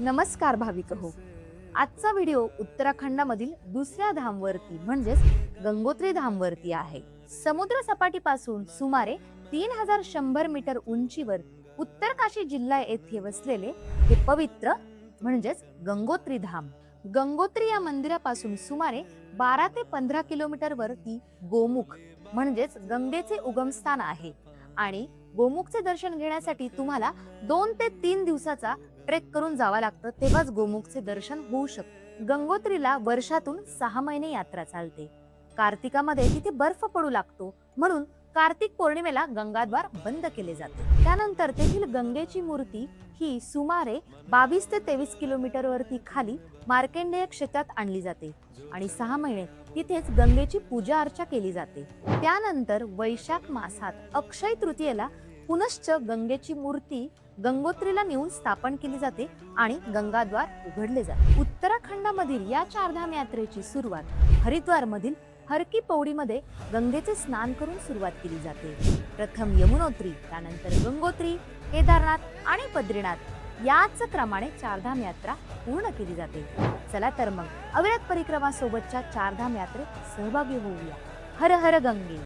नमस्कार भाविक हो. आजचा व्हिडिओ उत्तराखंडामधील दुसऱ्या धामवरती म्हणजेच गंगोत्री धामवरती आहे. समुद्र सपाटीपासून सुमारे 3100 मीटर उंचीवर उत्तर काशी जिल्हा येथे वसलेले हे पवित्र म्हणजेच गंगोत्री धाम. गंगोत्री या मंदिरापासून सुमारे 12 ते 15 किलोमीटर वरती गोमुख म्हणजेच गंगेचे उगमस्थान आहे आणि गोमुखचे दर्शन घेण्यासाठी तुम्हाला 2 ते 3 दिवसाचा ट्रेक करून जावं लागतं, तेव्हाच गोमुखचे दर्शन होऊ शकते. गंगोत्रीला वर्षातून 6 महिने यात्रा चालते. कार्तिकामध्ये तिथे बर्फ पडू लागतो, म्हणून कार्तिक पौर्णिमेला गंगाद्वार बंद केले जाते. त्यानंतर तेथील गंगेची मूर्ती ही सुमारे 22 ते 23 किलोमीटर वरती खाली मार्कंडेय क्षेत्रात आणली जाते आणि 6 महिने तिथेच गंगेची पूजा अर्चा केली जाते. त्यानंतर वैशाख मासात अक्षय तृतीयेला पुनश्च गंगेची मूर्ती गंगोत्रीला नेऊन स्थापन केली जाते आणि गंगाद्वार उघडले जाते. उत्तराखंडामधील या चारधाम यात्रेची सुरुवात हरिद्वार मधील हर की पौडीमध्ये गंगेचे स्नान करून सुरुवात केली जाते. प्रथम यमुनोत्री, त्यानंतर गंगोत्री, केदारनाथ आणि बद्रीनाथ याच क्रमाने चारधाम यात्रा पूर्ण केली जाते. चला तर मग अविरत परिक्रमा सोबतच्या चारधाम यात्रेत सहभागी होऊया. हर हर गंगे.